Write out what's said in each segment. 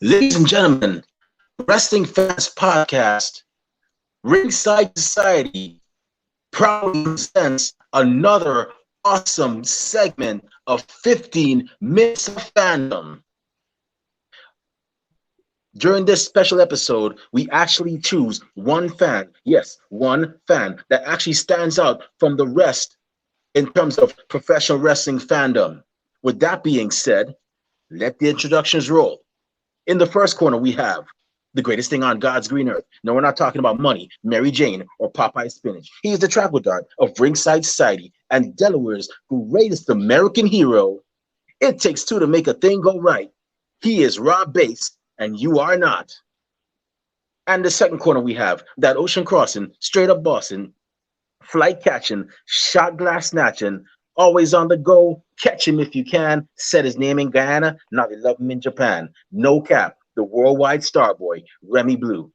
Ladies and gentlemen, Wrestling Fans Podcast, Ringside Society proudly presents another awesome segment of 15 Minutes of Fandom. During this special episode, we actually choose one fan, yes, one fan that actually stands out from the rest in terms of professional wrestling fandom. With that being said, let the introductions roll. In the first corner, we have the greatest thing on God's green earth. No, we're not talking about money, Mary Jane, or Popeye spinach. He is the travel guard of Ringside Society and Delaware's greatest American hero. It takes two to make a thing go right. He is Rob Bass, and you are not. And the second corner, we have that ocean crossing, straight up Boston, flight catching, shot glass snatching, always on the go, catch him if you can, said his name in Guyana, now they love him in Japan. No cap, the worldwide star boy, Remy Blue.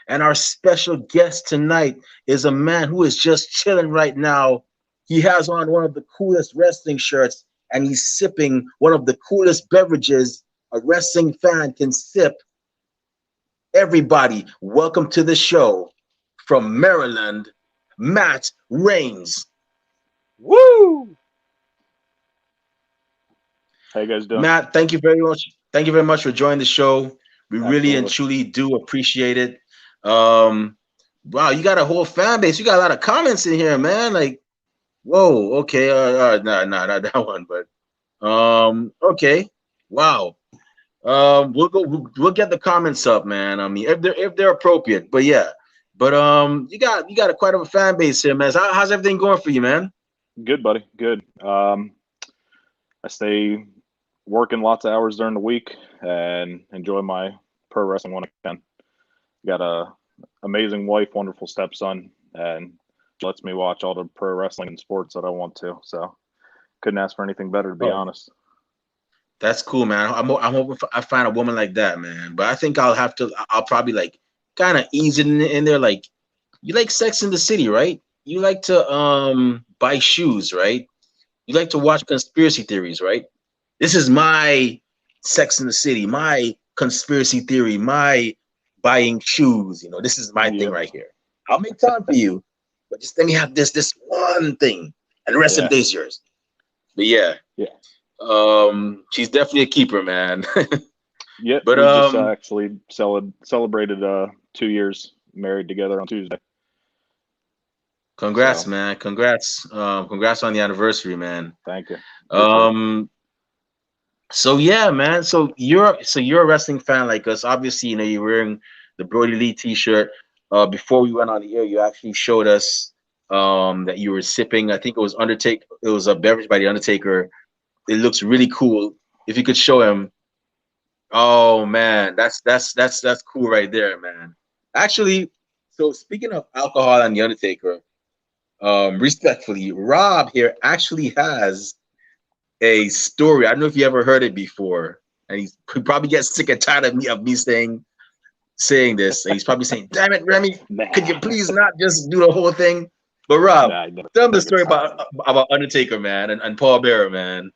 And our special guest tonight is a man who is just chilling right now. He has on one of the coolest wrestling shirts, and he's sipping one of the coolest beverages a wrestling fan can sip. Everybody, welcome to the show from Maryland, Matt Reigns. Woo! How you guys doing? Matt, thank you very much. Thank you very much for joining the show. We really and Absolutely. truly do appreciate it. Wow, you got a whole fan base. You got a lot of comments in here, man. Like, whoa, okay, no, not that one, but okay, wow. We'll get the comments up, man. I mean, if they're appropriate, but yeah, but you got quite a fan base here, man. So how's everything going for you, man? Good, buddy. Good. I stay working lots of hours during the week and enjoy my pro wrestling when I can. Got a amazing wife, wonderful stepson, and she lets me watch all the pro wrestling and sports that I want to. So couldn't ask for anything better, to be Oh, honest. that's cool, man. I'm hoping I find a woman like that, man. But I think I'll probably like kind of ease it in there. Like, you like Sex in the City, right? You like to buy shoes, right? You like to watch conspiracy theories, right? This is my Sex in the City, my conspiracy theory, my buying shoes. You know, this is my thing Yep. right here. I'll make time for you, but just let me have this one thing, and the rest of Yeah. the day's yours. But yeah, Yeah. she's definitely a keeper, man. Yep. But We just actually celebrated 2 years married together on Tuesday. congrats, So man. Congrats on the anniversary, man. thank you. Appreciate it. Um, So yeah, man. So you're a wrestling fan like us. Obviously, you know you're wearing the Brody Lee T-shirt. Before we went on the air, you actually showed us that you were sipping. I think it was Undertaker. It was a beverage by the Undertaker. It looks really cool. If you could show him. Oh man, that's cool right there, man. Actually, so speaking of alcohol and the Undertaker, respectfully, Rob here actually has a story. I don't know if you ever heard it before, and he probably gets sick and tired of me saying this. And he's probably saying, "Damn it, Remy, could you Nah, please not just do the whole thing?" But Rob, I never, tell him the never story gets tired. about Undertaker, man, and Paul Bearer, man.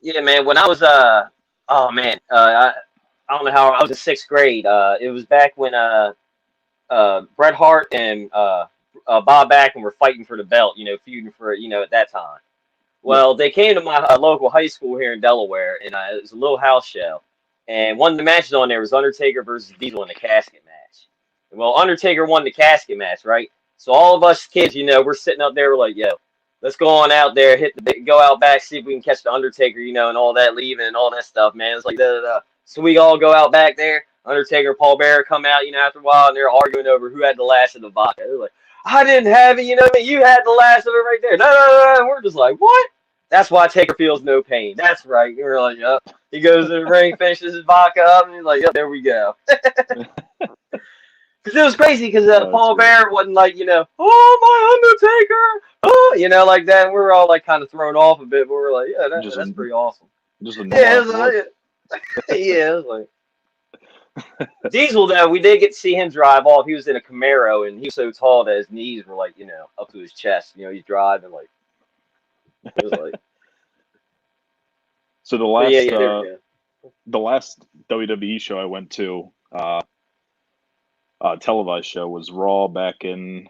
Yeah, man. When I was oh man, I don't know how I was in sixth grade. It was back when Bret Hart and Bob Backlund were fighting for the belt. Feuding for it. At that time. Yeah. Well, they came to my local high school here in Delaware, and it was a little house show. And one of the matches on there was Undertaker versus Diesel in a casket match. Well, Undertaker won the casket match, right? So all of us kids, we're sitting up there, we're like, yo, let's go on out there, go out back, see if we can catch the Undertaker, and all that leaving and all that stuff, man. It's like, da, da, da. So we all go out back there. Undertaker, Paul Bearer come out, after a while, and they're arguing over who had the last of the vodka. They're like, I didn't have it, you had the last of it right there. No, no, no, no. And we're just like, what? That's why Taker feels no pain. That's right. We're like, yep. He goes to the ring, finishes his vodka up, and he's like, yep, there we go. Because it was crazy because That's Paul great. Bearer wasn't like, oh, my Undertaker, like that. And we were all like kind of thrown off a bit, but we were like, yeah, Just that's a pretty awesome. just a Yeah, it normal was look. yeah, it was like. Diesel, though, we did get to see him drive off. He was in a Camaro, and he was so tall that his knees were like, up to his chest. He's driving like, it was like, So the but yeah, last yeah, there we go. the last WWE show I went to, televised show, was Raw back in,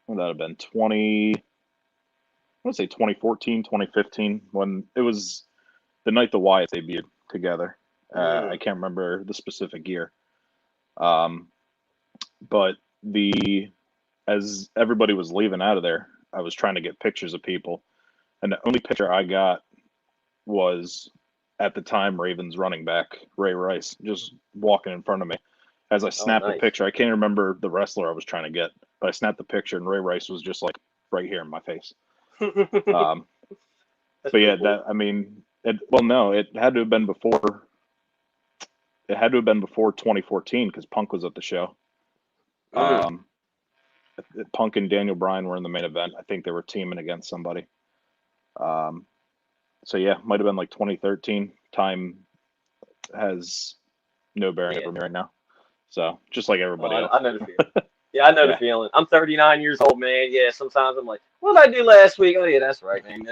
what would that have been, 2014, 2015, when it was the night the Wyatts debuted together. I can't remember the specific year. But as everybody was leaving out of there, I was trying to get pictures of people. And the only picture I got was, at the time, Ravens running back Ray Rice just walking in front of me. As I snapped the picture, I can't remember the wrestler I was trying to get, but I snapped the picture and Ray Rice was just like right here in my face. But yeah, cool. It had to have been before. It had to have been before 2014 because Punk was at the show. Punk and Daniel Bryan were in the main event. I think they were teaming against somebody. So yeah, might have been like 2013. Time has no bearing over me right now. So just like everybody else. I know the feeling. Yeah, I know the feeling. I'm 39 years old, man. Yeah, sometimes I'm like, what did I do last week? Oh yeah, that's right, man.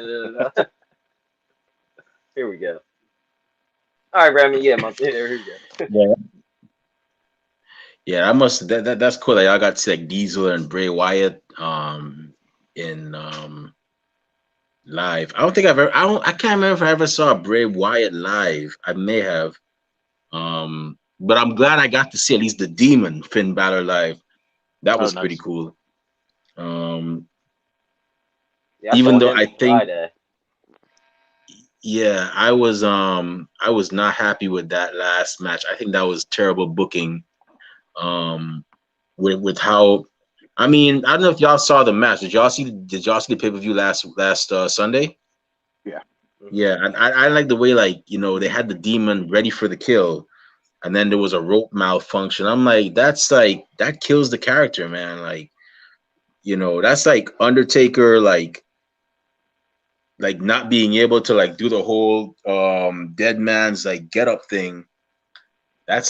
Here we go. All right, Brandon. Yeah, here we go. Yeah, that's cool that y'all got to see like Diesel and Bray Wyatt in live. I can't remember if I ever saw Bray Wyatt live. I may have. But I'm glad I got to see at least the Demon Finn Balor live. That was pretty cool. Even though I think I was not happy with that last match. I think that was terrible booking. With how, I mean, I don't know if y'all saw the match. Did y'all see the pay-per-view last Sunday? Yeah. Yeah, I like the way, like, you know, they had the Demon ready for the kill, and then there was a rope malfunction. I'm like, that kills the character, man. Like, you know, that's like Undertaker, like not being able to like do the whole dead man's like get up thing. That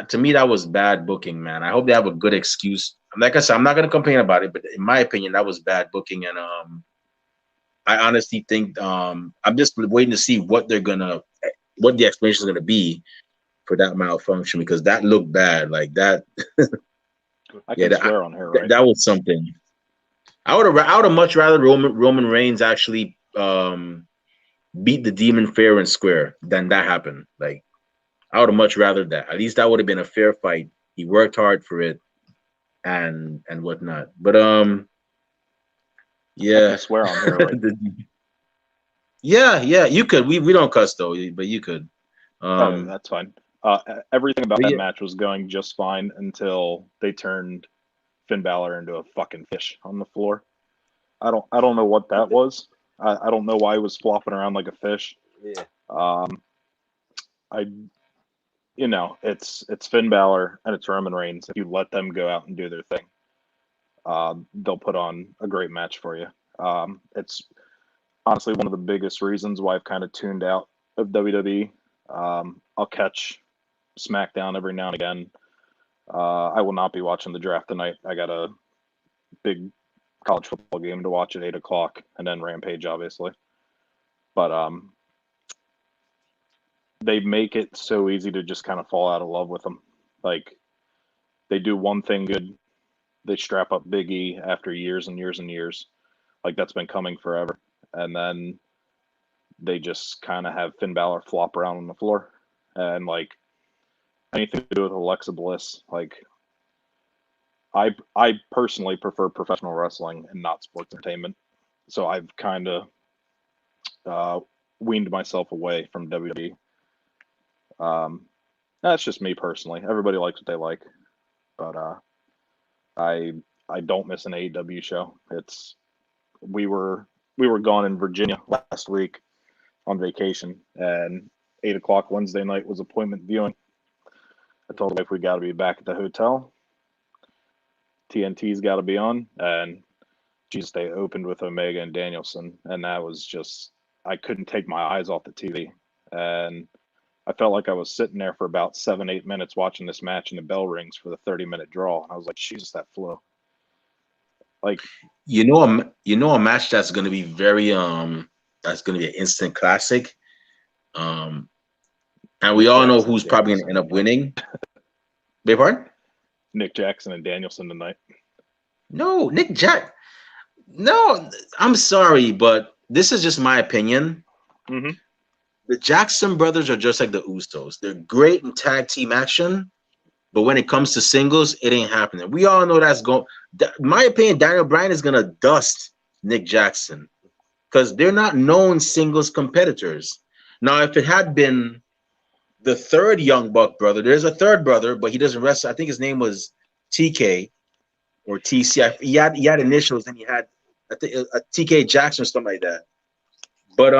to me, that was bad booking, man. I hope they have a good excuse. Like I said, I'm not gonna complain about it, but in my opinion, that was bad booking, and I honestly think I'm just waiting to see what the explanation is gonna be for that malfunction, because that looked bad. Like that. I can swear on her, right? That was something. I would have much rather Roman Reigns actually beat the Demon fair and square than that happened. Like, I would have much rather that. At least that would have been a fair fight. He worked hard for it, and whatnot. But yeah. I swear on here, right? Yeah, you could. We don't cuss though, but you could. That's fine. Everything about that match was going just fine until they turned Finn Balor into a fucking fish on the floor. I don't know what that was. I don't know why he was flopping around like a fish. Yeah. You know, it's Finn Balor and it's Roman Reigns. If you let them go out and do their thing, they'll put on a great match for you. It's honestly one of the biggest reasons why I've kind of tuned out of WWE. I'll catch SmackDown every now and again. I will not be watching the draft tonight. I got a big college football game to watch at 8:00, and then Rampage, obviously. But they make it so easy to just kind of fall out of love with them. Like, they do one thing good, they strap up Big E after years and years and years. Like, that's been coming forever. And then they just kind of have Finn Balor flop around on the floor. And, like, anything to do with Alexa Bliss, like, I personally prefer professional wrestling and not sports entertainment. So I've kind of weaned myself away from WWE. That's just me personally. Everybody likes what they like, but I don't miss an AEW show. We were gone in Virginia last week on vacation, and 8:00 Wednesday night was appointment viewing. I told the wife we got to be back at the hotel. TNT's got to be on, and geez, they opened with Omega and Danielson, and that was just, I couldn't take my eyes off the TV, and I felt like I was sitting there for about 7-8 minutes watching this match, and the bell rings for the 30-minute draw, and I was like, Jesus, that flow. Like, you know a match that's going to be very that's going to be an instant classic. Um, and we Nick all know Jackson who's and probably going to Danielson end up tonight. winning. Beg pardon? Nick Jackson and Danielson tonight. No, Nick Jack. No, I'm sorry, but this is just my opinion. Mm-hmm. The Jackson brothers are just like the Usos. They're great in tag team action, but when it comes to singles, it ain't happening. We all know that's going. My opinion, Daniel Bryan is gonna dust Nick Jackson because they're not known singles competitors. Now, if it had been the third Young Buck brother, there's a third brother, but he doesn't wrestle. I think his name was TK or TC. He had initials and he had I think a TK Jackson or something like that. But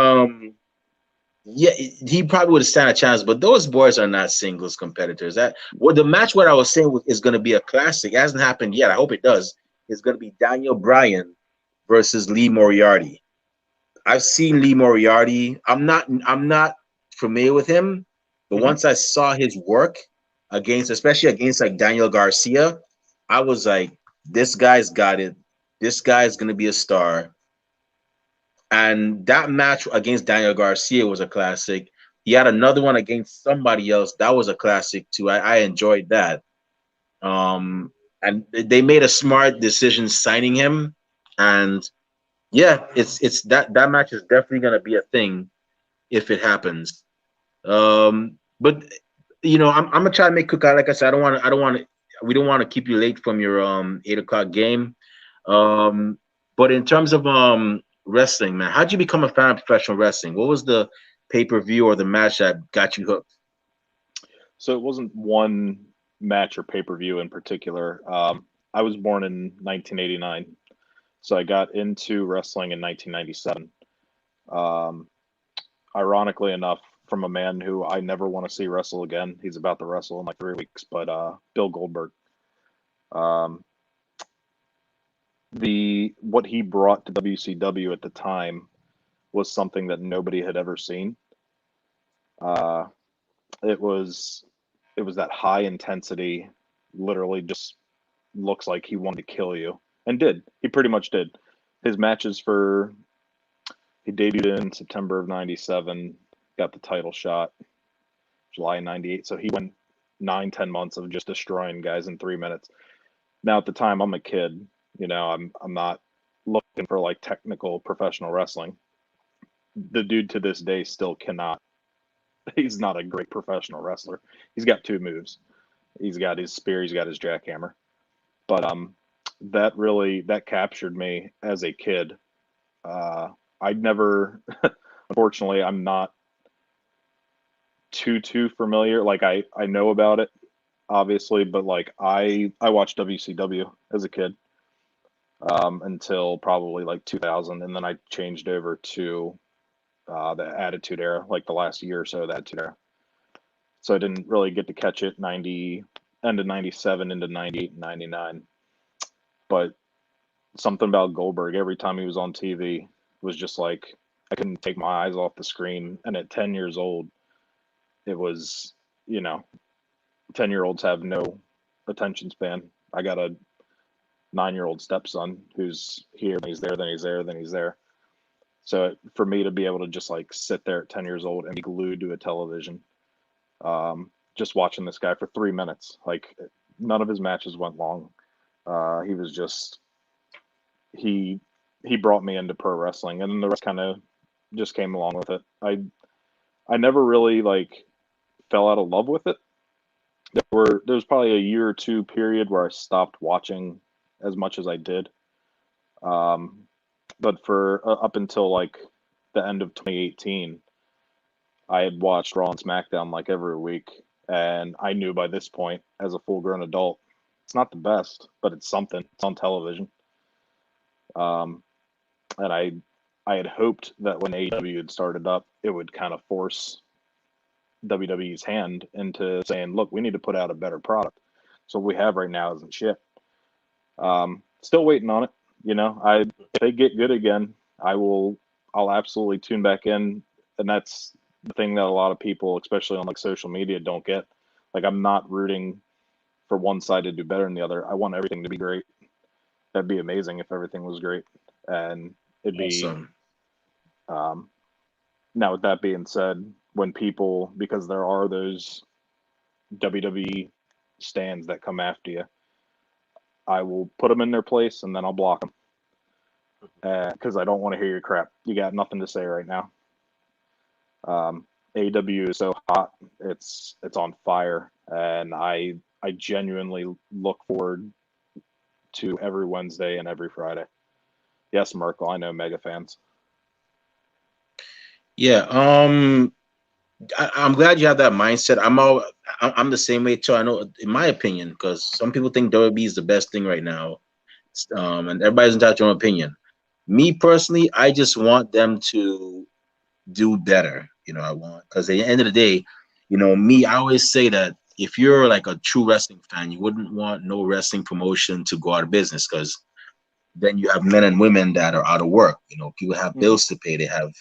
yeah, he probably would have stand a chance. But those boys are not singles competitors. That the match what I was saying is going to be a classic. It hasn't happened yet. I hope it does. It's going to be Daniel Bryan versus Lee Moriarty. I've seen Lee Moriarty. I'm not familiar with him, but Mm-hmm. once I saw his work especially against like Daniel Garcia, I was like, this guy's got it. This guy's gonna be a star. And that match against Daniel Garcia was a classic. He had another one against somebody else that was a classic too. I enjoyed that. And they made a smart decision signing him. And yeah, it's that match is definitely gonna be a thing if it happens. But I'm gonna try to make cookout. Like I said, we don't want to keep you late from your 8 o'clock game. Um, but in terms of wrestling, man, how'd you become a fan of professional wrestling? What was the pay-per-view or the match that got you hooked? So it wasn't one match or pay-per-view in particular. I was born in 1989, so I got into wrestling in 1997. Um, Ironically enough, from a man who I never want to see wrestle again. He's about to wrestle in like 3 weeks, but Bill Goldberg. Um, the what he brought to WCW at the time was something that nobody had ever seen. Uh, it was it was that high intensity, literally just looks like he wanted to kill you, and did. He pretty much did. His matches for he debuted in September of '97, got the title shot July '98. So he went 9-10 months of just destroying guys in 3 minutes. Now at the time I'm a kid, I'm not looking for like technical professional wrestling. The dude to this day still cannot. He's not a great professional wrestler. He's got two moves. He's got his spear. He's got his jackhammer. But that captured me as a kid. I'd never, unfortunately, I'm not too familiar. Like I know about it, obviously, but like I watched WCW as a kid until probably like 2000, and then I changed over to the Attitude Era, like the last year or so of the Attitude Era. So I didn't really get to catch it 90 end of 97 into 98 and 99. But something about Goldberg every time he was on TV was just like I couldn't take my eyes off the screen. And at 10 years old, it was, 10-year-olds have no attention span. I got a 9-year-old stepson who's here, then he's there, then he's there, then he's there. So for me to be able to just like sit there at 10 years old and be glued to a television, just watching this guy for 3 minutes, like none of his matches went long. He was just he brought me into pro wrestling, and then the rest kind of just came along with it. I never really like fell out of love with it. There was probably a year or two period where I stopped watching as much as I did. But for up until like the end of 2018, I had watched Raw and SmackDown like every week, and I knew by this point, as a full-grown adult, it's not the best, but it's something. It's on television. Um, and I had hoped that when AEW had started up, it would kind of force WWE's hand into saying, "Look, we need to put out a better product. So what we have right now isn't shit." Still waiting on it. If they get good again, I'll absolutely tune back in, and that's the thing that a lot of people, especially on like social media, don't get. Like, I'm not rooting for one side to do better than the other. I want everything to be great. That'd be amazing if everything was great, and it'd be. Awesome. Now, with that being said, when people, because there are those WWE stands that come after you, I will put them in their place and then I'll block them because I don't want to hear your crap. You got nothing to say right now. AW is so hot, it's on fire, and I genuinely look forward to every Wednesday and every Friday. Yes, Merkel, I know mega fans. Yeah, I'm glad you have that mindset. I'm the same way too. I know, in my opinion, because some people think WWE is the best thing right now, and everybody's entitled to their own opinion. Me personally, I just want them to do better. I want, because at the end of the day, me, I always say that if you're like a true wrestling fan, you wouldn't want no wrestling promotion to go out of business, because then you have men and women that are out of work. People have bills to pay. They have,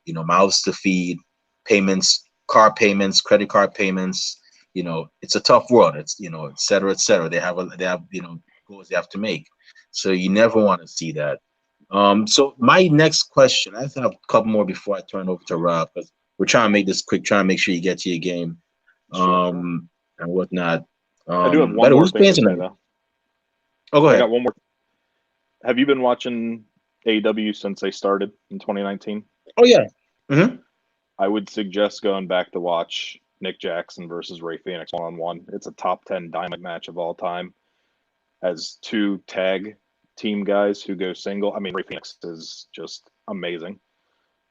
mouths to feed, payments, car payments, credit card payments. It's a tough world. It's, et cetera, et cetera. They have, goals they have to make. So you never want to see that. So my next question, I have a couple more before I turn over to Rob, because we're trying to make this quick, trying to make sure you get to your game, Sure. and whatnot. I do have one But more who's thing playing to say, tonight? though. Oh, go I ahead. got one more. Have you been watching AEW since they started in 2019? Oh, yeah. Mm-hmm. I would suggest going back to watch Nick Jackson versus Ray Phoenix one-on-one. It's a top 10 Dynamite match of all time. As two tag team guys who go single. I mean, Ray Phoenix is just amazing.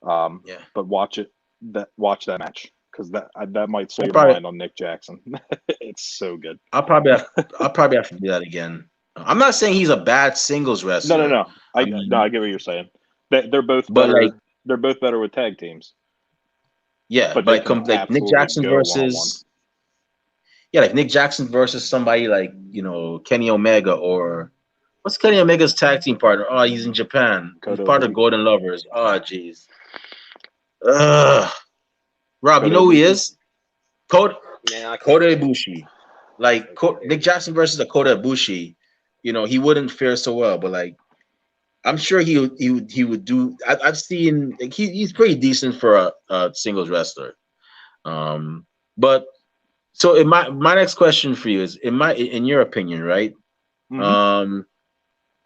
Yeah. But watch that match, because that might sway I'll your probably, mind on Nick Jackson. It's so good. I'll probably have to do that again. I'm not saying he's a bad singles wrestler. No. I I mean, get what you're saying. They're both but like, better. They're both better with tag teams, yeah, but but they like, can like Nick absolutely Jackson go one-on-one. versus, yeah, like Nick Jackson versus somebody like, Kenny Omega, or what's Kenny Omega's tag team partner? Oh, he's in Japan. He's Kota part of Ibushi. Golden Lovers. Oh, jeez. Rob, you Kota know who he Ibushi. is? Kota Man, I can't. Ibushi. Like, Nick Jackson versus Kota Ibushi, he wouldn't fare so well, but like, I'm sure he would do. I've seen, like, he's pretty decent for a singles wrestler. But so in my next question for you is, in your opinion, right? Mm-hmm.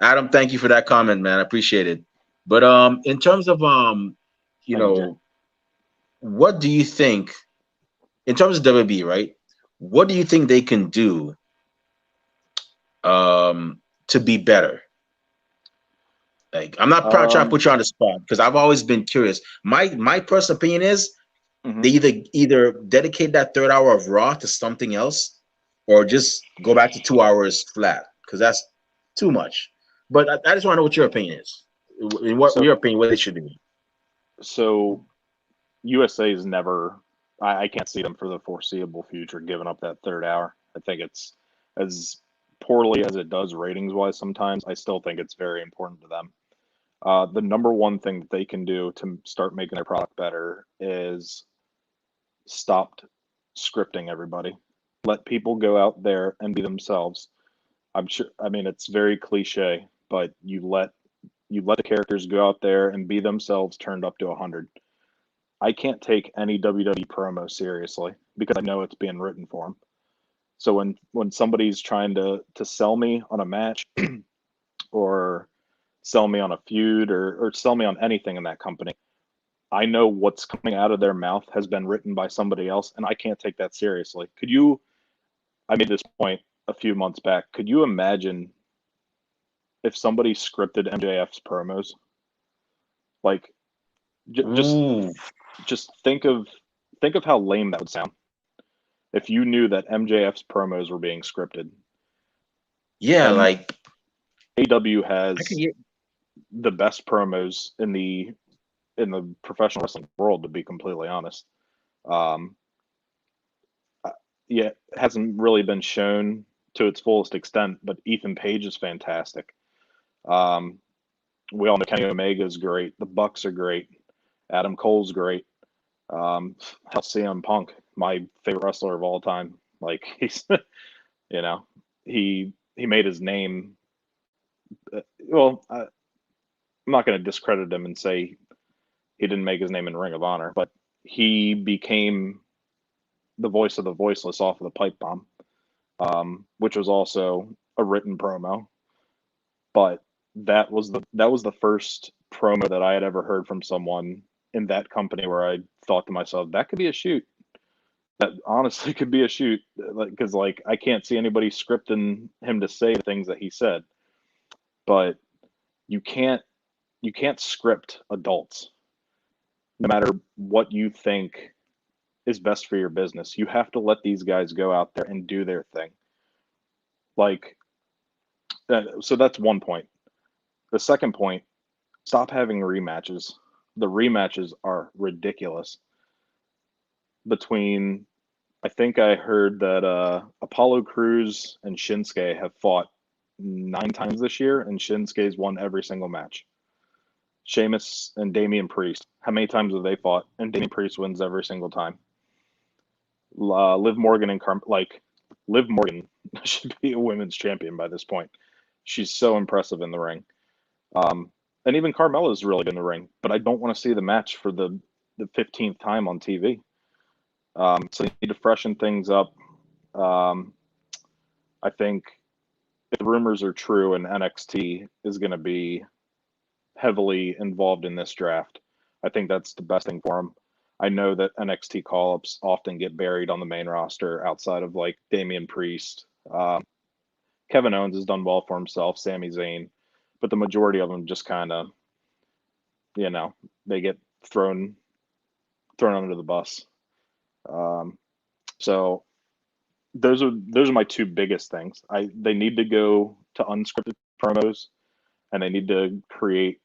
Adam, thank you for that comment, man. I appreciate it. But in terms of what do you think in terms of WB, right? What do you think they can do to be better? Like, I'm not trying to put you on the spot, because I've always been curious. My personal opinion is they either dedicate that third hour of Raw to something else, or just go back to 2 hours flat, because that's too much. But I just want to know what your opinion is. In your opinion, what they should do. So USA is never. I can't see them for the foreseeable future giving up that third hour. I think it's, as poorly as it does ratings wise sometimes, I still think it's very important to them. The number one thing that they can do to start making their product better is stop scripting everybody. Let people go out there and be themselves. I'm sure. I mean, it's very cliche, but you let the characters go out there and be themselves, turned up to 100. I can't take any WWE promo seriously because I know it's being written for them. So when somebody's trying to sell me on a match or sell me on a feud or sell me on anything in that company, I know what's coming out of their mouth has been written by somebody else, and I can't take that seriously. I made this point a few months back. Could you imagine if somebody scripted MJF's promos? Like, just think of how lame that would sound if you knew that MJF's promos were being scripted. Yeah, And like, AW has the best promos in the professional wrestling world, to be completely honest. Yeah, it hasn't really been shown to its fullest extent, but Ethan Page is fantastic. We all know Kenny Omega is great. The Bucks are great. Adam Cole's great. Hell, CM Punk, my favorite wrestler of all time. Like, he's, he made his name. Well, I'm not going to discredit him and say he didn't make his name in Ring of Honor, but he became the voice of the voiceless off of the pipe bomb, which was also a written promo. But that was the first promo that I had ever heard from someone in that company where I thought to myself, that could be a shoot. That honestly could be a shoot, because like I can't see anybody scripting him to say the things that he said. But you can't script adults, no matter what you think is best for your business. You have to let these guys go out there and do their thing. Like, so that's one point. The second point, stop having rematches. The rematches are ridiculous. Between, I think I heard that Apollo Crews and Shinsuke have fought 9 times this year, and Shinsuke's won every single match. Sheamus and Damian Priest, how many times have they fought? And Damian Priest wins every single time. Liv Morgan and Liv Morgan should be a women's champion by this point. She's so impressive in the ring. And even Carmella's really good in the ring, but I don't want to see the match for the 15th time on TV. So you need to freshen things up. I think if the rumors are true and NXT is going to be heavily involved in this draft, I think that's the best thing for them. I know that NXT call-ups often get buried on the main roster outside of like Damian Priest. Kevin Owens has done well for himself, Sami Zayn, but the majority of them just kind of, they get thrown under the bus. So those are my 2 biggest things. They need to go to unscripted promos, and they need to create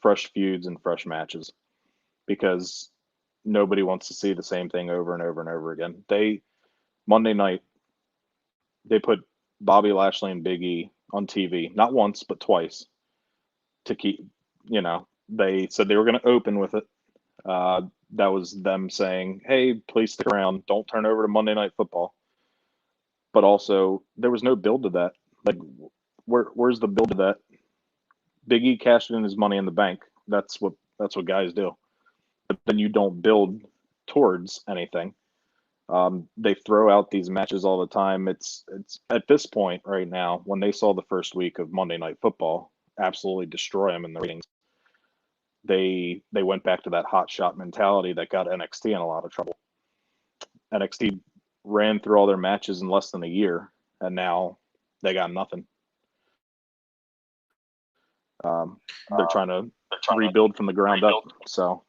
fresh feuds and fresh matches, because nobody wants to see the same thing over and over and over again. Monday night, they put Bobby Lashley and Big E on TV, not once, but twice, to keep, they said they were going to open with it. That was them saying, hey, please stick around. Don't turn over to Monday Night Football. But also, there was no build to that. Like, where's the build to that? Big E cashed in his Money in the Bank. That's what guys do. But then you don't build towards anything. They throw out these matches all the time. It's at this point right now, when they saw the first week of Monday Night Football absolutely destroy them in the ratings, they went back to that hot shot mentality that got NXT in a lot of trouble. NXT ran through all their matches in less than a year, and now they got nothing. They're trying to rebuild from the ground up. So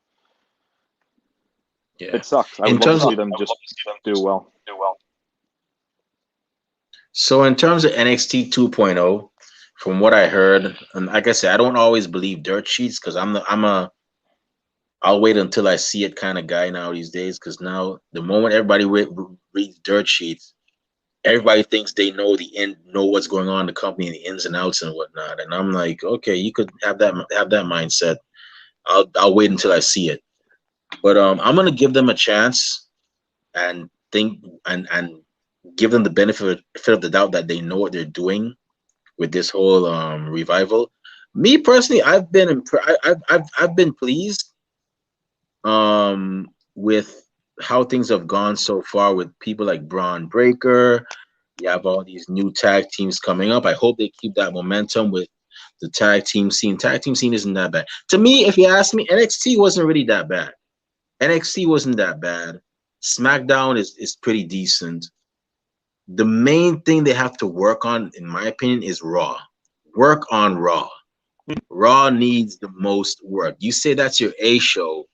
Yeah. it sucks. I would love to see them just do well. So in terms of NXT 2.0, from what I heard, and like I said, I don't always believe dirt sheets, because I'll wait until I see it kind of guy now these days, because now the moment everybody reads dirt sheets, everybody thinks they know what's going on in the company and the ins and outs and whatnot. And I'm like, okay, you could have that mindset. I'll wait until I see it. But I'm gonna give them a chance and think and give them the benefit of the doubt that they know what they're doing with this whole revival. Me personally, I've been pleased with how things have gone so far with people like Braun Breaker. You have all these new tag teams coming up. I hope they keep that momentum with the tag team scene. Tag team scene isn't that bad. To me, if you ask me, NXT wasn't really that bad. NXT wasn't that bad. SmackDown is pretty decent. The main thing they have to work on, in my opinion, is Raw. Work on Raw. Raw needs the most work. You say that's your A show,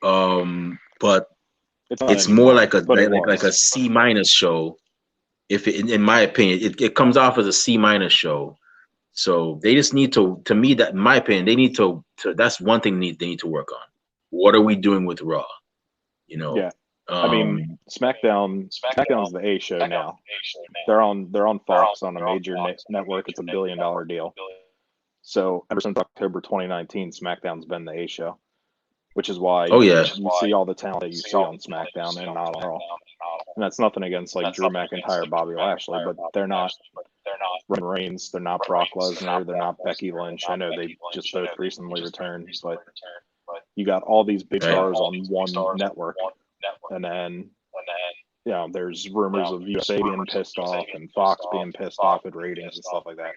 but it's more like a C minus show. If it, in my opinion, it comes off as a C minus show. So they just need to me, that in my opinion, they need to that's one thing they need to work on. What are we doing with Raw? Yeah. I mean, SmackDown's the A show now. They're on Fox, on a major network. It's $1 billion deal. So ever since October 2019, SmackDown's been the A show, which is why you see all the talent that you see on SmackDown and not on Raw. And that's nothing against like Drew McIntyre, Bobby Lashley, but they're not Roman Reigns, they're not Brock Lesnar, they're not Becky Lynch. I know they just both recently returned, but you got all these big Right. stars on one network, and then there's rumors of USA being pissed off and Fox being pissed off at ratings and stuff like that.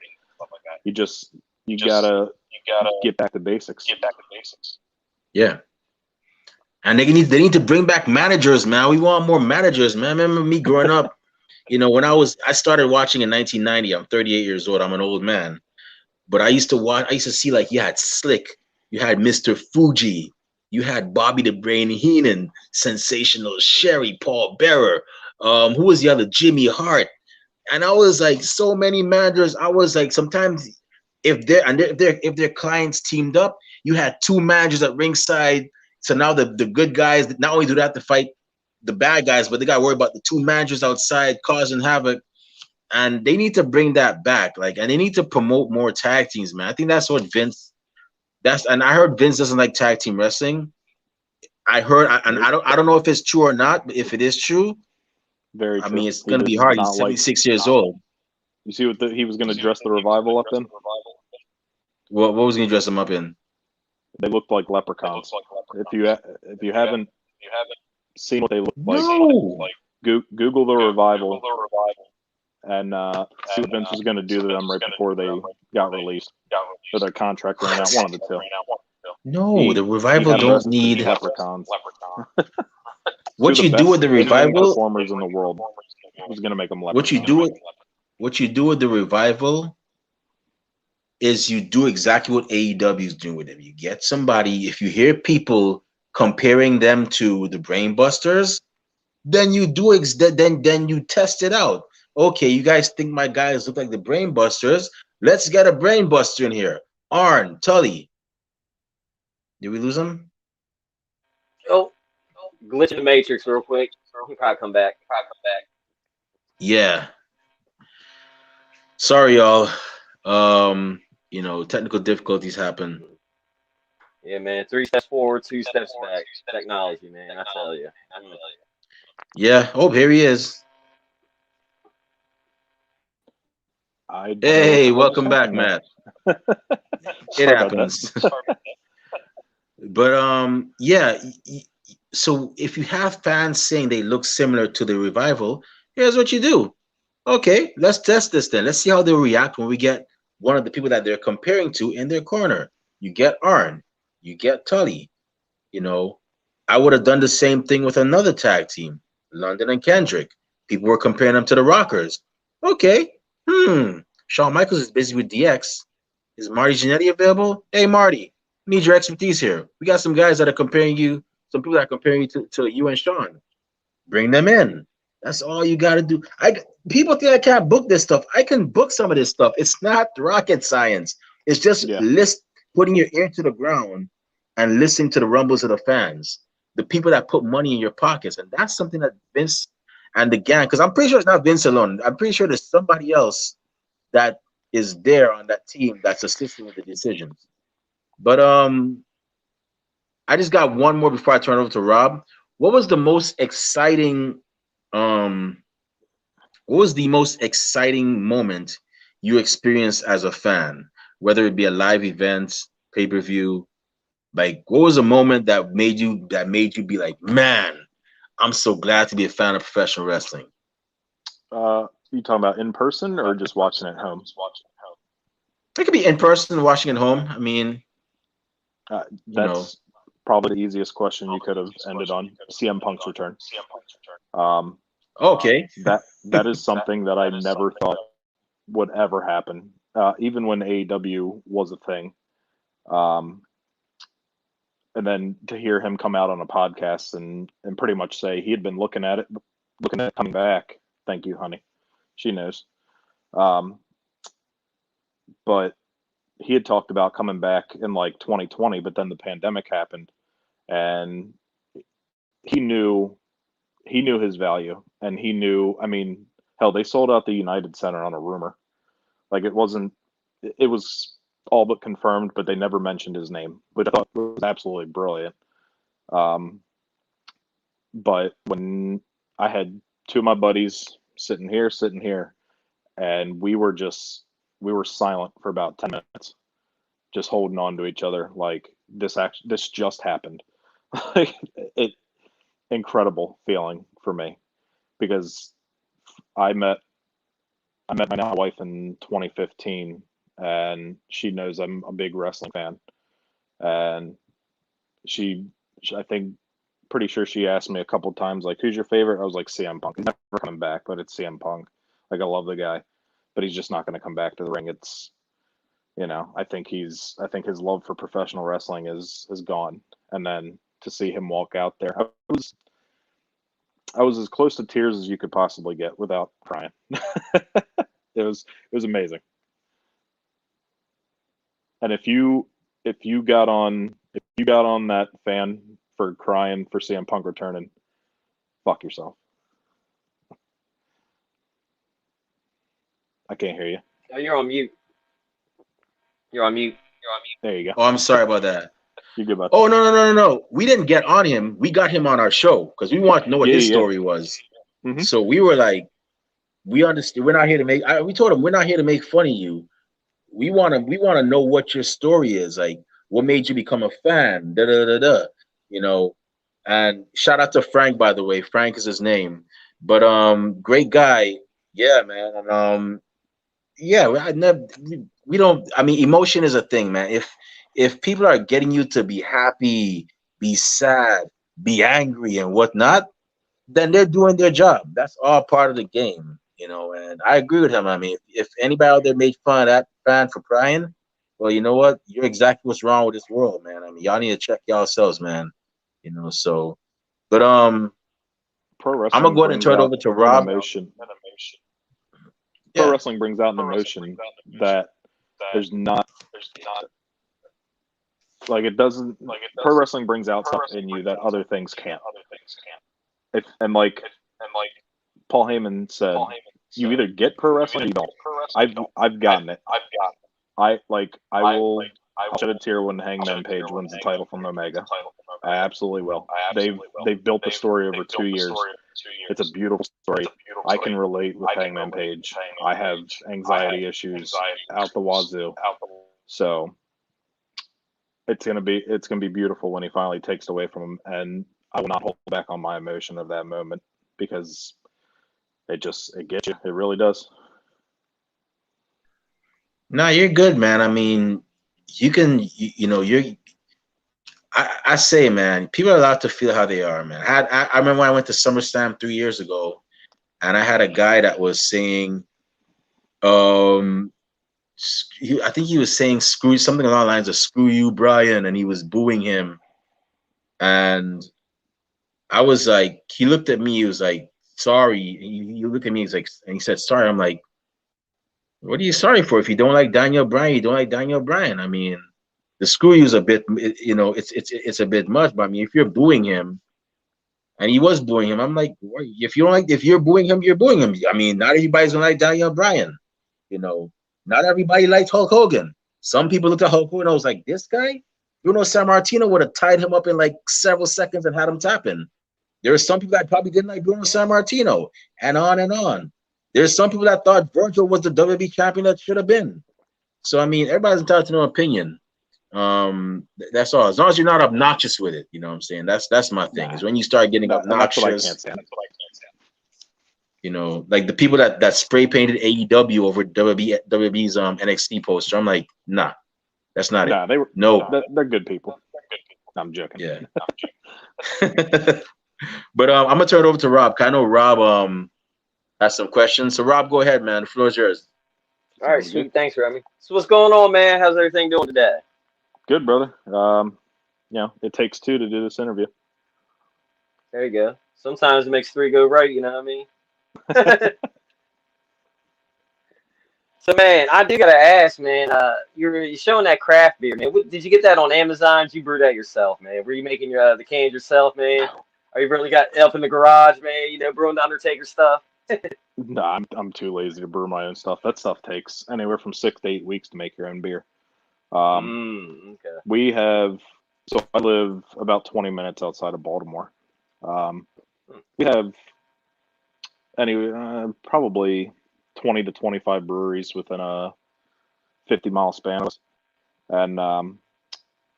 You gotta get back to basics. Yeah. And they need to bring back managers, man. We want more managers, man. Remember me growing up, when I started watching in 1990. I'm 38 years old. I'm an old man. But I used to see, like, you had Slick, you had Mr. Fuji, you had Bobby the Brain Heenan, Sensational Sherry, Paul Bearer. Who was the other? Jimmy Hart. And I was like, so many managers. I was like, sometimes if their clients teamed up, you had two managers at ringside. So now the good guys, not only do they have to fight the bad guys, but they got to worry about the two managers outside causing havoc. And they need to bring that back, and they need to promote more tag teams, man. I think that's what and I heard Vince doesn't like tag team wrestling. I don't know if it's true or not, but if it is true, very true. I mean, it's going to be hard. He's 76 years old. You see what he was going to dress the Revival up in? What was he going to dress them up in? They looked like leprechauns. If you haven't seen what they look like, Google the Revival and see what Vince was going to do to them right before they got released, or their contract ran out. One of the two. No, the Revival don't need leprechauns. What you do with the Revival? Performers in the world was going to make them leprechauns. What you do with the Revival is you do exactly what AEW is doing with them. You get somebody. If you hear people comparing them to the Brainbusters, then you do then you test it out. Okay, you guys think my guys look like the Brainbusters? Let's get a Brainbuster in here. Arn, Tully. Did we lose him? Oh, glitch in the Matrix real quick. He'll probably come back. Yeah. Sorry, y'all. Technical difficulties happen. Yeah, man. 3 steps forward, 2 steps back. Technology, man. I tell you. Yeah. Oh, here he is. Hey, welcome back, Matt. It happens. But yeah. So if you have fans saying they look similar to the Revival, here's what you do. Okay, let's test this then. Let's see how they react when we get one of the people that they're comparing to in their corner. You get Arn, you get Tully. I would have done the same thing with another tag team, London and Kendrick. People were comparing them to the Rockers. Okay. Shawn Michaels is busy with DX. Is Marty Jannetty available? Hey, Marty, need your expertise here. We got some guys that are comparing you, some people that are comparing you to you and Shawn. Bring them in. That's all you got to do. People think I can't book this stuff. I can book some of this stuff. It's not rocket science. It's just putting your ear to the ground and listening to the rumbles of the fans, the people that put money in your pockets. And that's something that Vince and the gang, because I'm pretty sure it's not Vince alone. I'm pretty sure there's somebody else that is there on that team that's assisting with the decisions. But I just got one more before I turn it over to Rob. What was the most exciting moment you experienced as a fan, whether it be a live event, pay-per-view? Like, what was a moment that made you be like, man, I'm so glad to be a fan of professional wrestling? You talking about in person or just watching at home? It could be in person, watching at home. I mean, that's probably the easiest question you could have ended on. CM Punk's return. Okay. That is something that I never thought would ever happen, even when AEW was a thing. And then to hear him come out on a podcast and pretty much say he had been looking at coming back. Thank you, honey. She knows. But he had talked about coming back in like 2020, but then the pandemic happened, and he knew his value, and he knew. I mean, hell, they sold out the United Center on a rumor. Like, it was all but confirmed, but they never mentioned his name, which I thought was absolutely brilliant. But when I had two of my buddies sitting here, and we were silent for about 10 minutes, just holding on to each other, like, this just happened. Like it incredible feeling for me because I met my now wife in 2015, and she knows I'm a big wrestling fan, and I think pretty sure she asked me a couple times like, "Who's your favorite?" I was like, "CM Punk." He's never coming back, but it's CM Punk. Like I love the guy, but he's just not going to come back to the ring. It's I think his love for professional wrestling is gone, and then to see him walk out there, I was as close to tears as you could possibly get without crying. It was amazing. And if you got on that fan for crying for CM Punk returning, fuck yourself. I can't hear you. Oh, you're on mute. You're on mute. There you go. Oh, I'm sorry about that. You're good about Oh, no. We didn't get on him. We got him on our show because we want to know what his story was. Mhm. So we were like, we understand. We're not here to make. We told him we're not here to make fun of you. We want to know what your story is. Like, what made you become a fan? Da da da da. And shout out to Frank, by the way. Frank is his name. But great guy. Yeah, man. And yeah, we don't. I mean, emotion is a thing, man. If people are getting you to be happy, be sad, be angry, and whatnot, then they're doing their job. That's all part of the game, And I agree with him. I mean, if anybody out there made fun of that fan for crying, well, you know what? You're exactly what's wrong with this world, man. I mean, y'all need to check yourselves, man. So, but Pro I'm wrestling gonna go ahead and brings turn it out over to an Rob. emotion. Yeah. Pro wrestling brings out an emotion that there's not like it doesn't. Pro wrestling brings out stuff in you that other things can't. And like Paul Heyman said, you either get pro wrestling or you don't. I've gotten it. I'll shed a tear when Hangman Page wins the title from Omega. I absolutely will. They've built the story over 2 years. It's a beautiful story. I can relate with Hangman Page. I have anxiety issues out the wazoo. So it's gonna be beautiful when he finally takes it away from him, and I will not hold back on my emotion of that moment because it gets you. It really does. No, you're good, man. I mean, you can, I say, man, people are allowed to feel how they are, man. I remember when I went to SummerSlam 3 years ago, and I had a guy that was saying, I think he was saying something along the lines of "screw you, Bryan," and he was booing him, and I was like, he looked at me, he was like, "Sorry." He looked at me, he's like, and he said, "Sorry." I'm like, "What are you sorry for? If you don't like Daniel Bryan, you don't like Daniel Bryan." I mean, the screw you is a bit, it's a bit much. But I mean, if you're booing him, and he was booing him, I'm like, if you're booing him, you're booing him. I mean, not everybody's gonna like Daniel Bryan. Not everybody likes Hulk Hogan. Some people looked at Hulk Hogan and I was like, this guy, Bruno Sammartino would have tied him up in like several seconds and had him tapping. There are some people that probably didn't like Bruno Sammartino, and on and on. There's some people that thought Virgil was the WWE champion that should have been. So I mean, everybody's entitled to no opinion. That's all. As long as you're not obnoxious with it, you know what I'm saying. That's my thing. Is when you start getting obnoxious. That's what I can't stand. Like the people that spray painted AEW over WWE's NXT poster. I'm like, nah, that's not it. They're good people. I'm joking. Yeah. But I'm gonna turn it over to Rob. I know Rob has some questions. So Rob, go ahead, man. The floor is yours. All right, sweet. Thanks, Remy. So what's going on, man? How's everything doing today? Good, brother. It takes two to do this interview. There you go. Sometimes it makes three go right, you know what I mean? So, man, I do gotta ask, man. You're showing that craft beer, man. Did you get that on Amazon? Did you brew that yourself, man? Were you making the cans yourself, man? Or you really got up in the garage, man? Brewing the Undertaker stuff? No, I'm too lazy to brew my own stuff. That stuff takes anywhere from 6 to 8 weeks to make your own beer. Okay. We have. So I live about 20 minutes outside of Baltimore. We have probably 20 to 25 breweries within a 50-mile span. And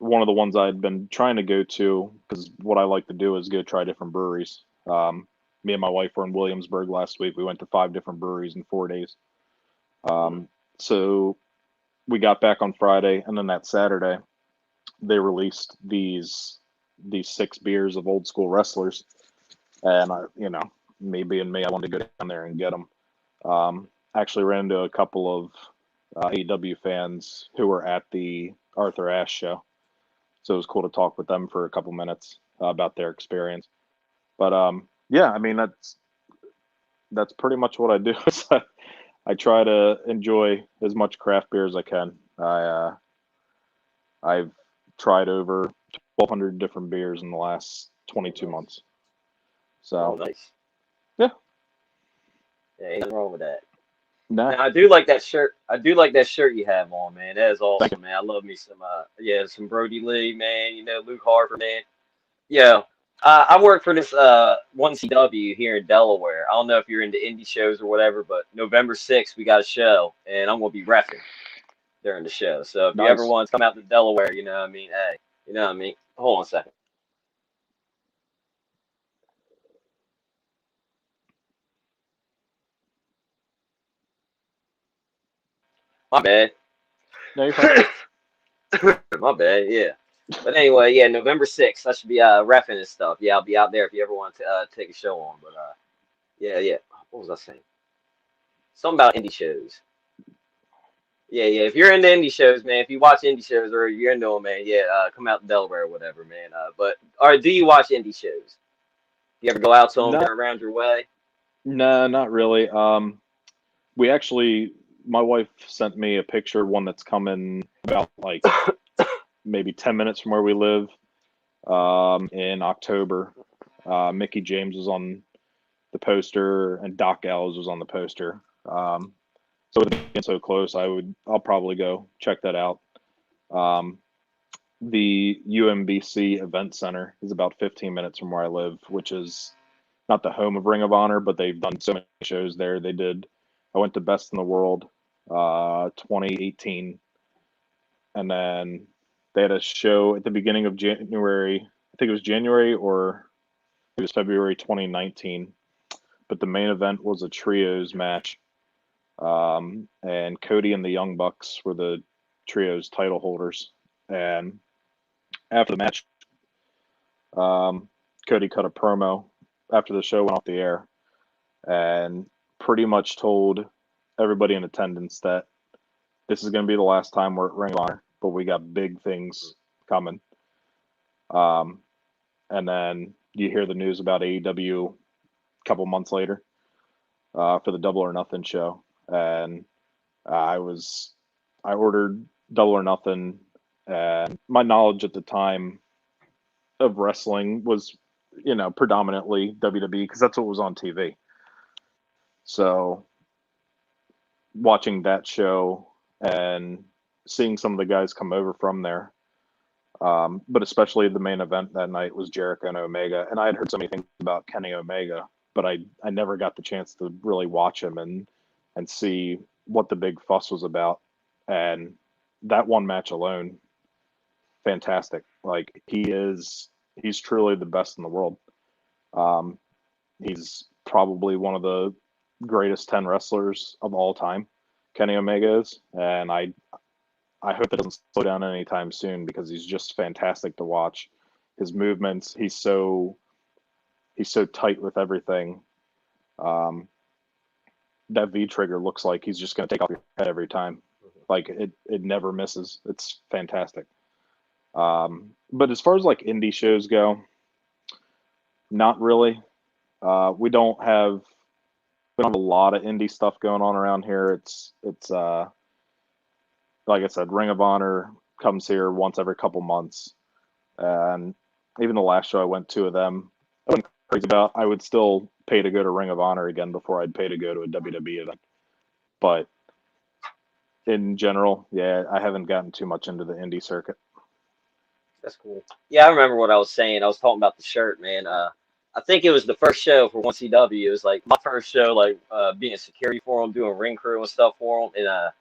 one of the ones I'd been trying to go to, because what I like to do is go try different breweries. Me and my wife were in Williamsburg last week. We went to 5 different breweries in 4 days. So we got back on Friday, and then that Saturday, they released these 6 beers of old school wrestlers, and me being me, I wanted to go down there and get them. Actually ran into a couple of AEW fans who were at the Arthur Ashe show, so it was cool to talk with them for a couple minutes about their experience. But yeah, I mean that's pretty much what I do. I try to enjoy as much craft beer as I can. I've tried over 1,200 different beers in the last 22 months. So nice. Yeah, ain't nothing wrong with that. Nah. Now, I do like that shirt. I do like that shirt you have on, man. That is awesome, man. I love me some some Brody Lee, man. Luke Harper, man. Yeah. I work for this 1CW here in Delaware. I don't know if you're into indie shows or whatever, but November 6th we got a show, and I'm gonna be reffing during the show. So if you ever want to come out to Delaware, you know what I mean? Hey, you know what I mean? Hold on a second. My bad. No, you're fine. My bad, yeah. But anyway, yeah, November 6th, I should be reffing and stuff. Yeah, I'll be out there if you ever want to take a show on. But yeah. What was I saying? Something about indie shows. Yeah. If you're into indie shows, man, if you watch indie shows or you're into them, man, come out to Delaware or whatever, man. Or do you watch indie shows? You ever go out to them around your way? No, not really. We actually, my wife sent me a picture, one that's coming about like maybe 10 minutes from where we live, in October. Mickey James was on the poster and Doc Ellis was on the poster. So with it being so close, I'll probably go check that out. The UMBC Event Center is about 15 minutes from where I live, which is not the home of Ring of Honor, but they've done so many shows there. I went to Best in the World 2018, and then they had a show at the beginning of January. I think it was January or it was February 2019. But the main event was a trios match, and Cody and the Young Bucks were the trios title holders. And after the match, Cody cut a promo after the show went off the air and pretty much told everybody in attendance that this is going to be the last time we're at Ring of Honor, but we got big things coming. And then you hear the news about AEW a couple months later for the Double or Nothing show, and I ordered Double or Nothing, and my knowledge at the time of wrestling was, predominantly WWE because that's what was on TV. So watching that show and seeing some of the guys come over from there, but especially the main event that night was Jericho and Omega, and I had heard so many things about Kenny Omega, but I never got the chance to really watch him and see what the big fuss was about. And that one match alone, fantastic. Like he's truly the best in the world. He's probably one of the greatest 10 wrestlers of all time, Kenny Omega is, and I hope it doesn't slow down anytime soon because he's just fantastic to watch. His movements, he's so tight with everything. That V trigger looks like he's just going to take off your head every time. Like it never misses. It's fantastic. But as far as like indie shows go, not really. We don't have a lot of indie stuff going on around here. It's like I said, Ring of Honor comes here once every couple months, and even the last show I went to of them, I wasn't crazy about. I would still pay to go to Ring of Honor again before I'd pay to go to a WWE event. But in general, yeah, I haven't gotten too much into the indie circuit. That's cool. Yeah, I remember what I was saying. I was talking about the shirt, man. I think it was the first show for 1CW. It was like my first show, like being security for them, doing ring crew and stuff for them. And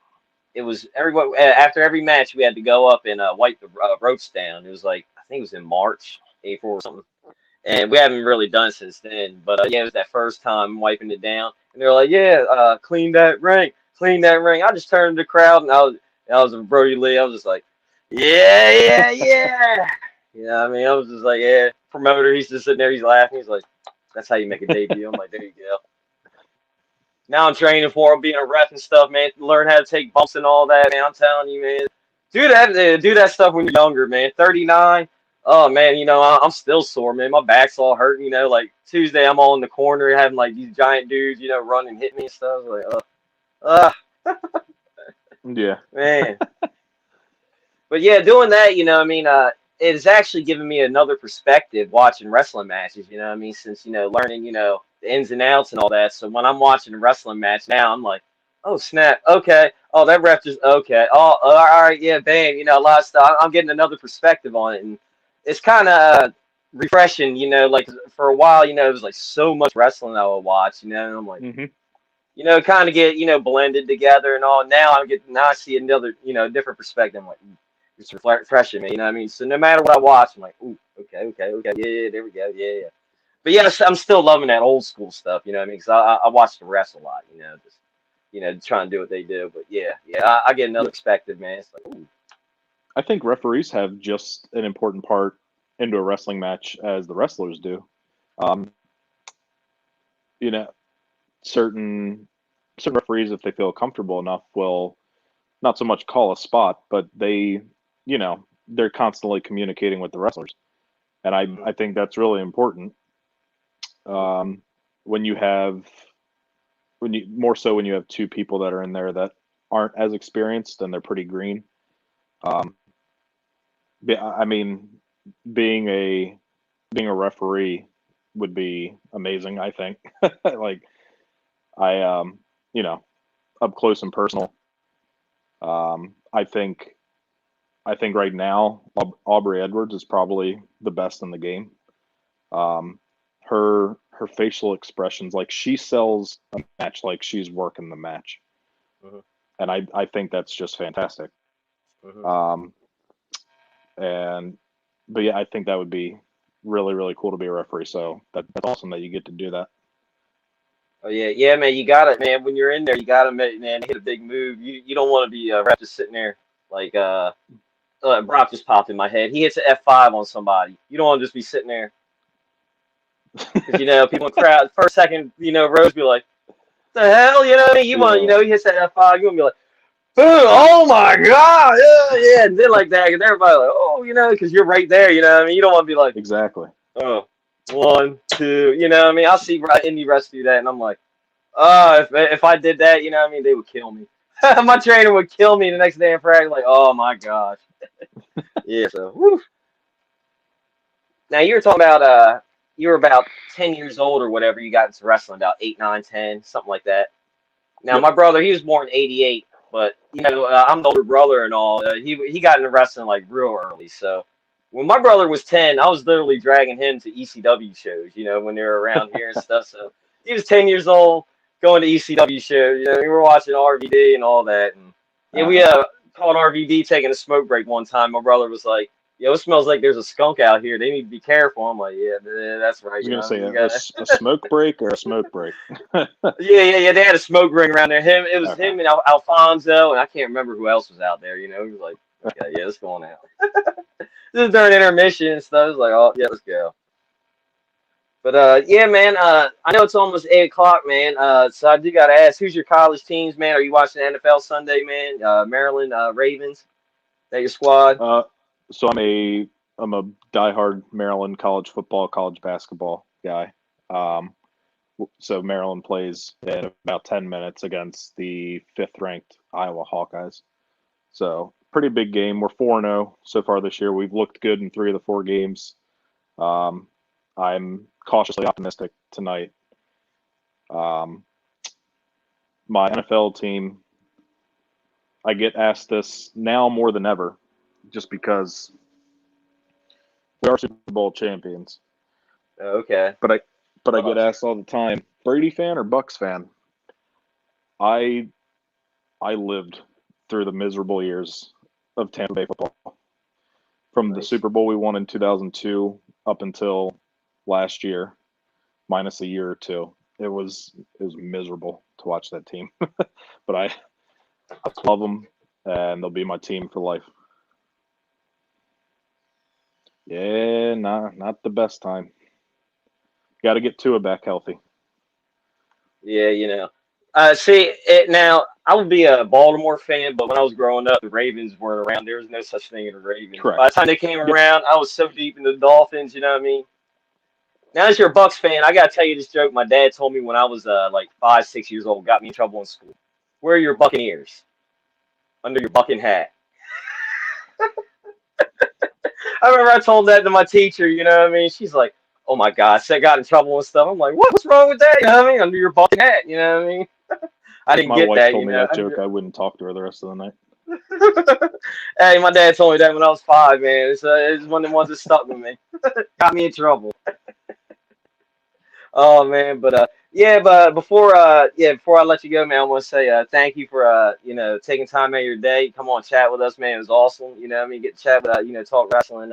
it was everyone after every match we had to go up and wipe the ropes down. It was like I think it was in March, April or something, and we haven't really done it since then. But yeah, it was that first time wiping it down, and they're like, "Yeah, clean that ring, clean that ring." I just turned to the crowd, and I was Brody Lee. I was just like, "Yeah, yeah, yeah." You know what I mean? I was just like, "Yeah." Promoter, he's just sitting there, he's laughing. He's like, "That's how you make a debut." I'm like, "There you go." Now I'm training for him, being a ref and stuff, man. Learn how to take bumps and all that, man. I'm telling you, man. Do that stuff when you're younger, man. 39. Oh man, I'm still sore, man. My back's all hurting. Like Tuesday, I'm all in the corner having like these giant dudes, run and hit me and stuff. Like, Yeah. man. But yeah, doing that, it has actually given me another perspective watching wrestling matches. You know what I mean? Since learning, the ins and outs and all that. So when I'm watching a wrestling match now, I'm like, oh snap, okay. Oh, that ref just okay. Oh, all right, yeah, bam. A lot of stuff. I'm getting another perspective on it, and it's kind of refreshing. Like for a while, it was like so much wrestling I would watch. And I'm like, kind of get blended together and all. Now I see another different perspective. I'm like, it's refreshing me. You know what I mean? So no matter what I watch, I'm like, ooh, okay, yeah, there we go, yeah. But yeah, I'm still loving that old school stuff. You know what I mean? Because I watch the rest a lot. Just trying to do what they do. But yeah, I get another perspective, man. It's like, ooh. I think referees have just an important part into a wrestling match as the wrestlers do. Um, you know, certain referees, if they feel comfortable enough, will not so much call a spot, but they're constantly communicating with the wrestlers, and I think that's really important. When you have more so when you have two people that are in there that aren't as experienced and they're pretty green. Um, I mean, being a referee would be amazing. I think, like I up close and personal. I think right now Aubrey Edwards is probably the best in the game. Um, her facial expressions, like she sells a match like she's working the match, Mhm, and I think that's just fantastic. mhm. Um, and but yeah, I think that would be really really cool to be a referee. So that's awesome that you get to do that. Oh yeah, man. You got it, man. When you're in there, you got to man hit a big move. You don't want to be ref just sitting there like Brock just popped in my head. He hits an F5 on somebody. You don't want to just be sitting there because people in the crowd first second rows be like, the hell, you know what I mean? You want Yeah, he hits that F5, you want to be like, boom, oh my god, yeah, and then like that, because everybody like, oh, because you're right there, you know what I mean? You don't want to be like, exactly. oh, 1, 2, you know what I mean? I'll see indie refs do that, and I'm like, oh, if I did that, you know what I mean, they would kill me. My trainer would kill me the next day in practice, like, oh my gosh. Yeah, so, whew. Now you were talking about you were about 10 years old or whatever. You got into wrestling about 8, 9, 10, something like that. Now Yep. my brother, he was born in '88, but I'm the older brother and all. He got into wrestling like real early. So when my brother was 10, I was literally dragging him to ECW shows. When they were around here and stuff. So he was 10 years old going to ECW shows. We were watching RVD and all that. And yeah, we Uh-huh. caught RVD taking a smoke break one time. My brother was like, "Yo, it smells like there's a skunk out here. They need to be careful." I'm like, "Yeah, that's I right. was gonna What I say mean, you gotta." a smoke break or a smoke break. Yeah. They had a smoke ring around there. It was Okay. him and Alfonso, and I can't remember who else was out there. He was like, "Okay, yeah, let's go on out." This is during intermission and stuff. I was like, "Oh, yeah, let's go." But yeah, man. I know it's almost 8 o'clock, man. So I do gotta ask, who's your college teams, man? Are you watching NFL Sunday, man? Maryland Ravens. Is that your squad? Uh, so I'm a diehard Maryland college football, college basketball guy. Um, so Maryland plays in about 10 minutes against the fifth ranked Iowa Hawkeyes. So pretty big game. We're 4-0 so far this year. We've looked good in 3 of the 4 games. Um, I'm cautiously optimistic tonight. Um, my NFL team, I get asked this now more than ever, just because we are Super Bowl champions. Okay. But I get Uh, asked all the time, Brady fan or Bucks fan? I lived through the miserable years of Tampa Bay football. From the Nice. Super Bowl we won in 2002 up until last year, minus a year or two, it was miserable to watch that team. But I love them, and they'll be my team for life. Yeah, not the best time. Got to get Tua back healthy. Yeah, you know. See, now I would be a Baltimore fan, but when I was growing up, the Ravens weren't around. There was no such thing as the Ravens. Correct. By the time they came Yep. around, I was so deep in the Dolphins. You know what I mean? Now, as you're a Bucks fan, I gotta tell you this joke. My dad told me when I was like 5, 6 years old, got me in trouble in school. Where are your Buccaneers? Under your bucking hat. I remember I told that to my teacher. You know what I mean? She's like, "Oh my God, I got in trouble and stuff." I'm like, "What's wrong with that?" You know what I mean? Under your bucking hat. You know what I mean? I didn't My get wife that. told You me know. that joke. I wouldn't talk to her the rest of the night. Hey, my dad told me that when I was 5, man. It's one of the ones that stuck with me. Got me in trouble. Oh man, but but before before I let you go, man, I want to say thank you for taking time out of your day. Come on, chat with us, man. It was awesome. You know what I mean? Get to chat with talk wrestling.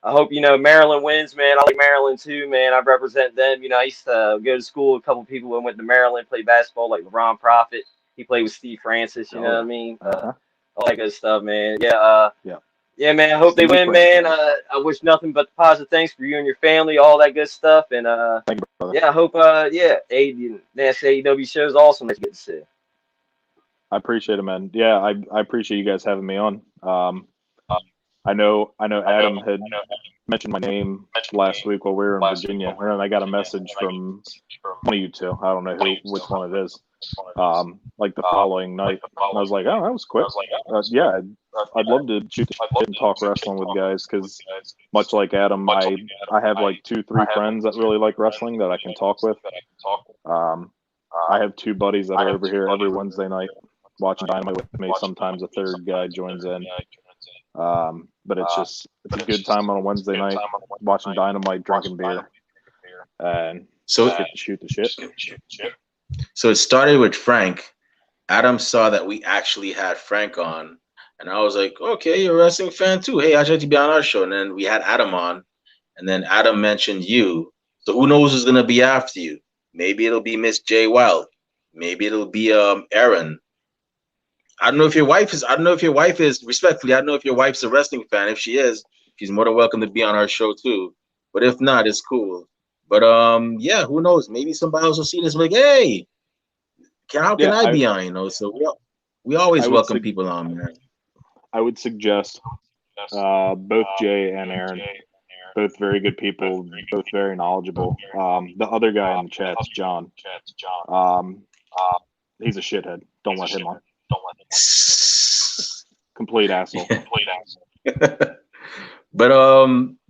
I hope Maryland wins, man. I like Maryland too, man. I represent them. I used to go to school with a couple people who went to Maryland, played basketball, like LeBron Prophet. He played with Steve Francis. You know what I mean? All that good stuff, man. Yeah. Yeah, man. I hope they Steve win, Francis. man. I wish nothing but positive things for you and your family, all that good stuff. And Thank you, brother. yeah, I hope next AEW show is awesome that you get to see. I appreciate it, man. Yeah, I appreciate you guys having me on. I know Adam had mentioned my name last week while we were in Virginia, and then I got a message from one of you two. I don't know which one it is. Like the following night, and I was like, "Oh, that was quick." Yeah, I'd love to shoot the shit and talk wrestling with guys because, much like Adam, I have like 2-3 friends that really like wrestling that I can talk with. I have 2 buddies that are over here every Wednesday night watching Dynamite with me. Sometimes a third guy joins in. But it's a good time on a Wednesday night watching Dynamite, drinking beer, and So shoot the shit. So it started with Frank. Adam saw that we actually had Frank on, and I was like, "Okay, you're a wrestling fan too. Hey, I'd like to be on our show." And then we had Adam on, and then Adam mentioned you. So who knows who's gonna be after you? Maybe it'll be Miss J Wild. Maybe it'll be Erin. I don't know if your wife is. I don't know if your wife is. Respectfully, I don't know if your wife's a wrestling fan. If she is, she's more than welcome to be on our show too. But if not, it's cool. But yeah, who knows? Maybe somebody else will see this and be like, hey, how can I be on? So we always welcome people on, man. I would suggest both Jay and Aaron, both very good people, both very knowledgeable. The other guy in the chat's John. He's a shithead. Don't let him on. Complete asshole. But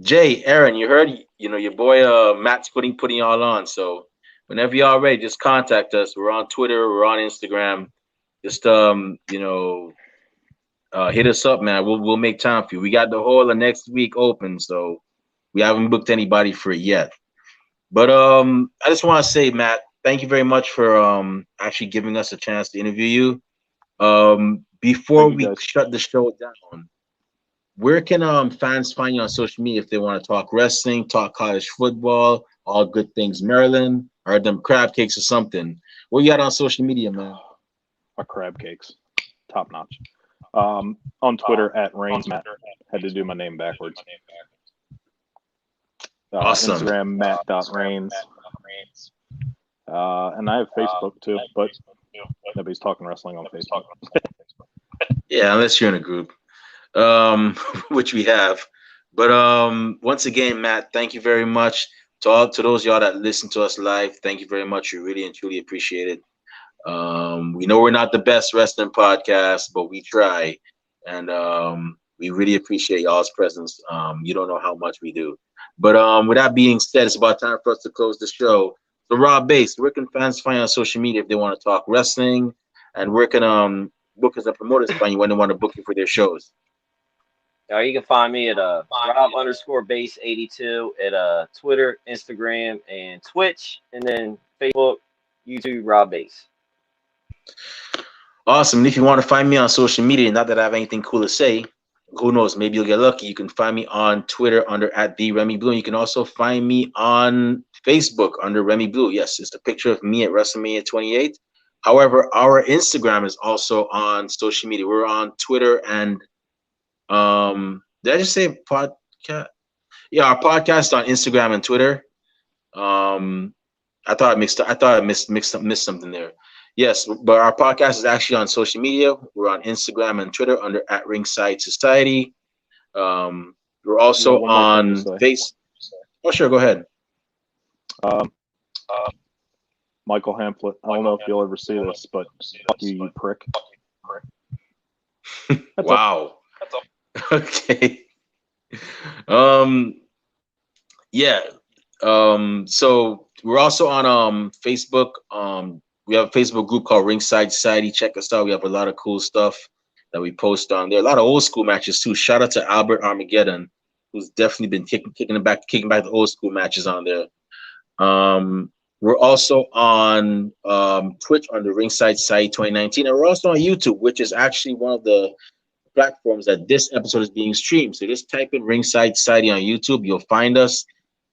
Jay, Aaron, you heard your boy Matt's putting y'all on. So whenever y'all ready, just contact us. We're on Twitter, we're on Instagram. Just hit us up, man. We'll make time for you. We got the whole of next week open, so we haven't booked anybody for it yet. But I just want to say, Matt, thank you very much for actually giving us a chance to interview you. Before we shut the show down, where can fans find you on social media if they want to talk wrestling, talk college football, all good things Maryland, or them crab cakes or something? What you got on social media, man? Our crab cakes, top notch. On Twitter at RainsMatt. Had to do my name backwards. Awesome. Instagram Matt.Rains. And I have Facebook too, but nobody's talking wrestling on Facebook. Yeah, unless you're in a group, which we have. But once again, Matt, thank you very much. To those of y'all that listen to us live, thank you very much. We really and truly appreciate it. We know we're not the best wrestling podcast, but we try, and we really appreciate y'all's presence. You don't know how much we do. But with that being said, it's about time for us to close the show. So Rob Bass, where can fans find you on social media if they want to talk wrestling, and where can bookers and promoters find you when they want to book you for their shows? You can find me at Rob_Bass82 at Twitter, Instagram, and Twitch, and then Facebook, YouTube, Rob Bass. Awesome. And if you want to find me on social media, not that I have anything cool to say, who knows? Maybe you'll get lucky. You can find me on Twitter under at the Remy Blue. And you can also find me on Facebook under Remy Blue. Yes, it's the picture of me at WrestleMania 28. However, our Instagram is also on social media. We're on Twitter and did I just say podcast? Yeah, our podcast on Instagram and Twitter. Um, I thought I missed something there. Yes, but our podcast is actually on social media. We're on Instagram and Twitter under at Ringside Society. We're You know, also one more thing to on say. Face. Oh, sure, go ahead. Um, Michael Hamlet. I don't know if you'll ever see this, but fuck you, you prick. That's all. Wow. Okay. Um. Yeah. So we're also on Facebook. We have a Facebook group called Ringside Society. Check us out. We have a lot of cool stuff that we post on there. A lot of old school matches too. Shout out to Albert Armageddon, who's definitely been kicking back the old school matches on there. We're also on Twitch under Ringside Society 2019, and we're also on YouTube, which is actually one of the platforms that this episode is being streamed. So just type in Ringside Society on YouTube, you'll find us.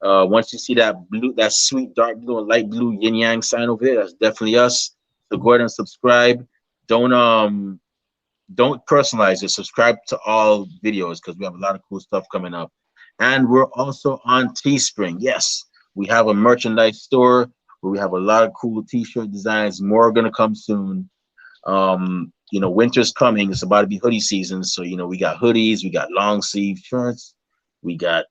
Once you see that sweet dark blue and light blue yin yang sign over there, that's definitely us. So go ahead and subscribe. Don't don't personalize it. Subscribe to all videos because we have a lot of cool stuff coming up. And we're also on Teespring. Yes, we have a merchandise store where we have a lot of cool t-shirt designs. More are gonna come soon. Winter's coming. It's about to be hoodie season. So, we got hoodies, we got long sleeve shirts, we got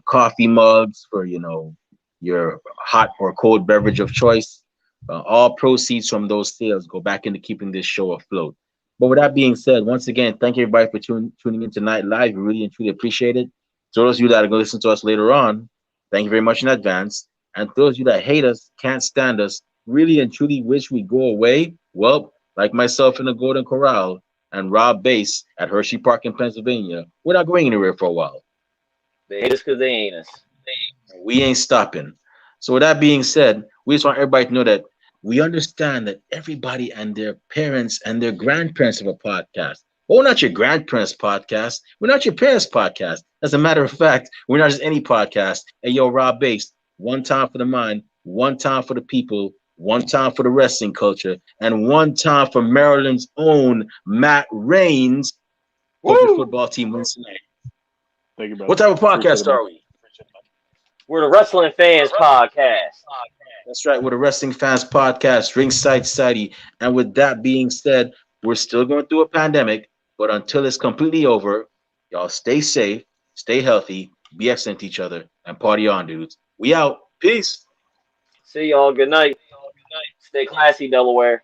coffee mugs for, your hot or cold beverage of choice. All proceeds from those sales go back into keeping this show afloat. But with that being said, once again, thank you everybody for tuning in tonight live. We really and truly appreciate it. To those of you that are going to listen to us later on, thank you very much in advance. And to those of you that hate us, can't stand us, really and truly wish we go away, well, like myself in the Golden Corral and Rob Bass at Hershey Park in Pennsylvania, we're not going anywhere for a while. They hate us because they ain't us. We ain't stopping. So with that being said, we just want everybody to know that we understand that everybody and their parents and their grandparents have a podcast. Well, we're not your grandparents' podcast. We're not your parents' podcast. As a matter of fact, we're not just any podcast. Hey, yo, Rob Bass, one time for the mind, one time for the people, one time for the wrestling culture, and one time for Maryland's own Matt Raines. Hope your football team wins tonight. Thank you, brother. What type of podcast Appreciate it, are we? We're the Wrestling Fans Podcast. That's right. We're the Wrestling Fans Podcast, Ringside Society. And with that being said, we're still going through a pandemic, but until it's completely over, y'all stay safe, stay healthy, be excellent to each other, and party on, dudes. We out. Peace. See y'all. Good night. Stay classy, Delaware.